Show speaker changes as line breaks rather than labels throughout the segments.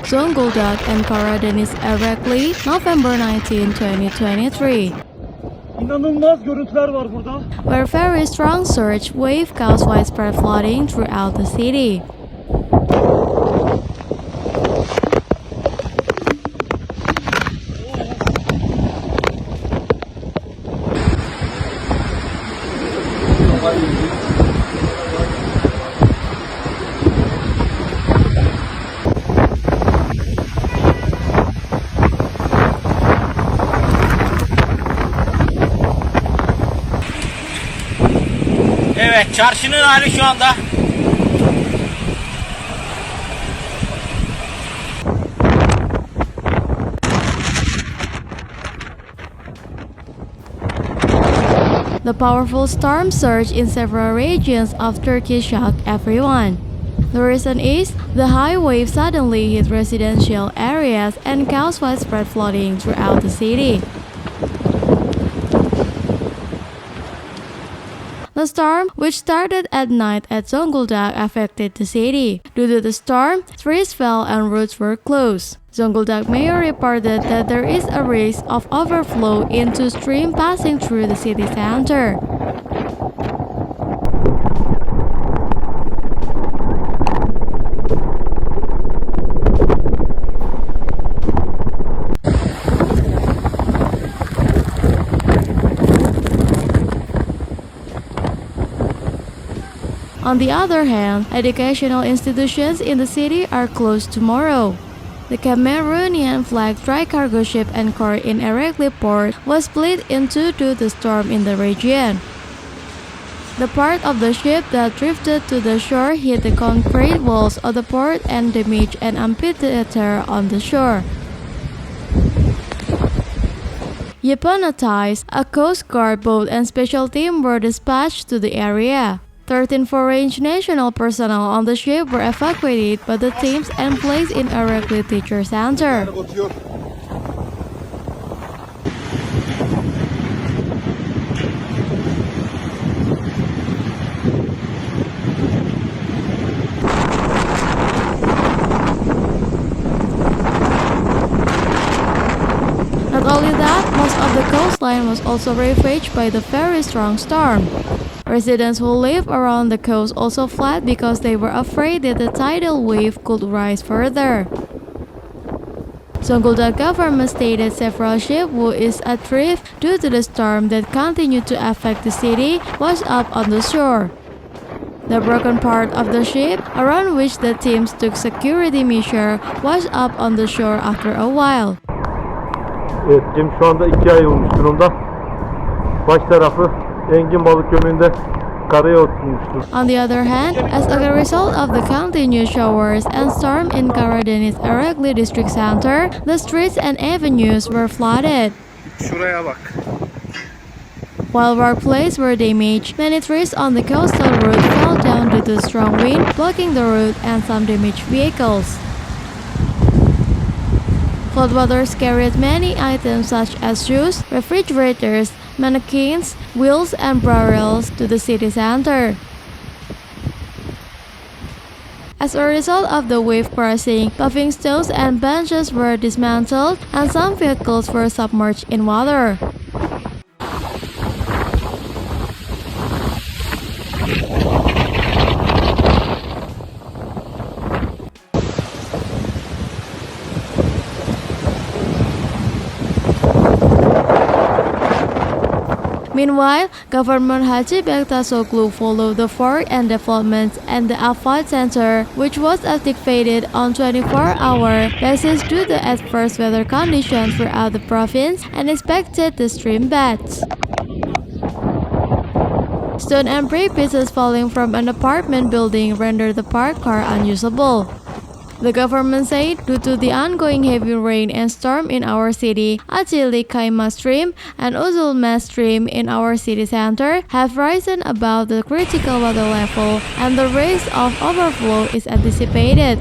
Zonguldak and Karadeniz Ereğli, November 19, 2023.
İnanılmaz görüntüler var burada.
Where very strong surge wave caused widespread flooding throughout the city.
Evet, çarşının hali şu anda.
The powerful storm surge in several regions of Turkey shocked everyone. The reason is the high wave suddenly hit residential areas and caused widespread flooding throughout the city. The storm, which started at night at Zonguldak, affected the city. Due to the storm, trees fell and roads were closed. Zonguldak mayor reported that there is a risk of overflow into stream passing through the city center. On the other hand, educational institutions in the city are closed tomorrow. The Cameroonian flagged dry cargo ship anchored in Ereğli Port was split in two due to the storm in the region. The part of the ship that drifted to the shore hit the concrete walls of the port and damaged an amphitheater on the shore. Hypnotized, a Coast Guard boat and special team were dispatched to the area. 13 foreign national personnel on the ship were evacuated by the teams and placed in Ereğli Teacher Center. Not only that, most of the coastline was also ravaged by the very strong storm. Residents who live around the coast also fled because they were afraid that the tidal wave could rise further. Zonguldak government stated several ships who is adrift due to the storm that continued to affect the city washed up on the shore. The broken part of the ship, around which the teams took security measures, washed up on the shore after a while.
Evet, gemi şu anda ikiye ayrılmış durumda. Baş tarafı Engin balık gömüğünde karaya oturmuştur.
On the other hand, as a result of the continuous showers and storm in Karadeniz Ereğli district center, the streets and avenues were flooded.
Şuraya bak.
While workplaces were damaged, many trees on the coastal route fell down due to strong wind, blocking the route and some damaged vehicles. Floodwaters carried many items such as shoes, refrigerators, mannequins, wheels, and barrels to the city center. As a result of the wave crossing, paving stones and benches were dismantled, and some vehicles were submerged in water. Meanwhile, Government Haji Bektasoglu followed the work and developments at the Avalanche Center, which was activated on 24-hour basis due to adverse weather conditions throughout the province and inspected the stream beds. Stone and brick pieces falling from an apartment building rendered the parked car unusable. The government said due to the ongoing heavy rain and storm in our city, Acili Kaima stream and Uzulma stream in our city center have risen above the critical water level and the risk of overflow is anticipated.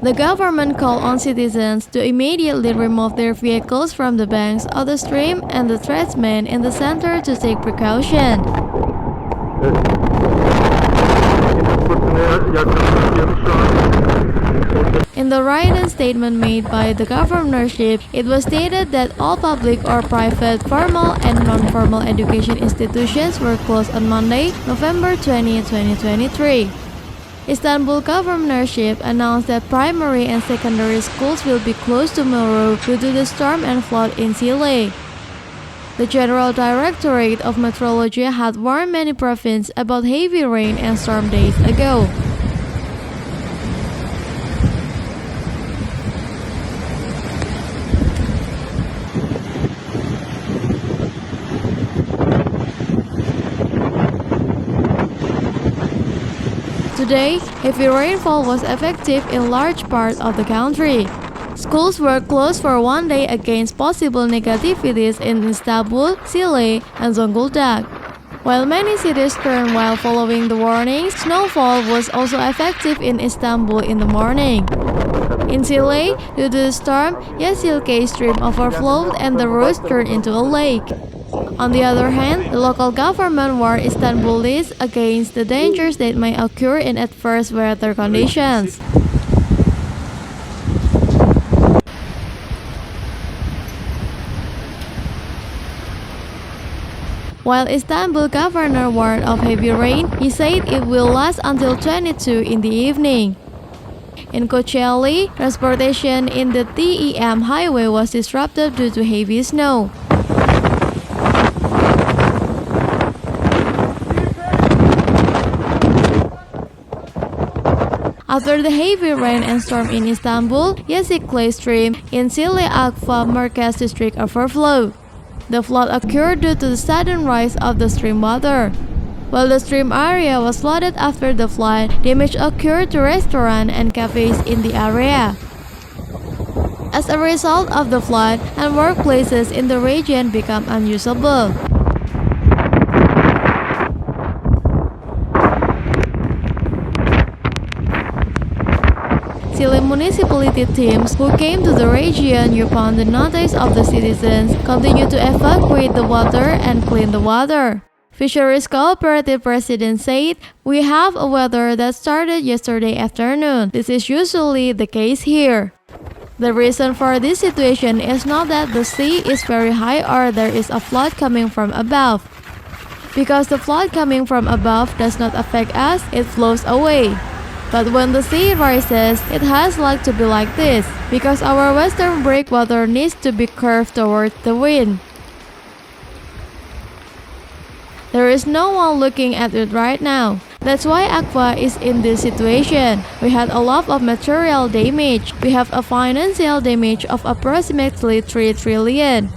The government called on citizens to immediately remove their vehicles from the banks of the stream and the tradesmen in the center to take precaution.
Evet. Gerçekleştiğimiz şu an
In the written statement made by the governorship, it was stated that all public or private formal and non-formal education institutions were closed on Monday, November 20, 2023. Istanbul governorship announced that primary and secondary schools will be closed tomorrow due to the storm and flood in Chile. The General Directorate of Meteorology had warned many provinces about heavy rain and storm days ago. Today, heavy rainfall was effective in large parts of the country. Schools were closed for one day against possible negativities in Istanbul, Chile, and Zonguldak. While many cities turned while following the warnings, snowfall was also effective in Istanbul in the morning. In Chile, due to the storm, Yeşilköy stream overflowed and the roads turned into a lake. On the other hand, the local government warned Istanbulis against the dangers that may occur in adverse weather conditions. While Istanbul governor warned of heavy rain, he said it will last until 22 in the evening. In Kocaeli, transportation in the TEM highway was disrupted due to heavy snow. After the heavy rain and storm in Istanbul, Yeşilköy stream in Sile Akfa Merkez district overflowed. The flood occurred due to the sudden rise of the stream water. While the stream area was flooded after the flood, damage occurred to restaurants and cafes in the area. As a result of the flood, and workplaces in the region become unusable. Chile municipality teams who came to the region upon the notice of the citizens continue to evacuate the water and clean the water. Fisheries Cooperative President said, "We have a weather that started yesterday afternoon. This is usually the case here. The reason for this situation is not that the sea is very high or there is a flood coming from above. Because the flood coming from above does not affect us, it flows away. But when the sea rises, it has like to be like this, because our western breakwater needs to be curved towards the wind. There is no one looking at it right now. That's why Aqua is in this situation. We had a lot of material damage. We have a financial damage of approximately 3 trillion.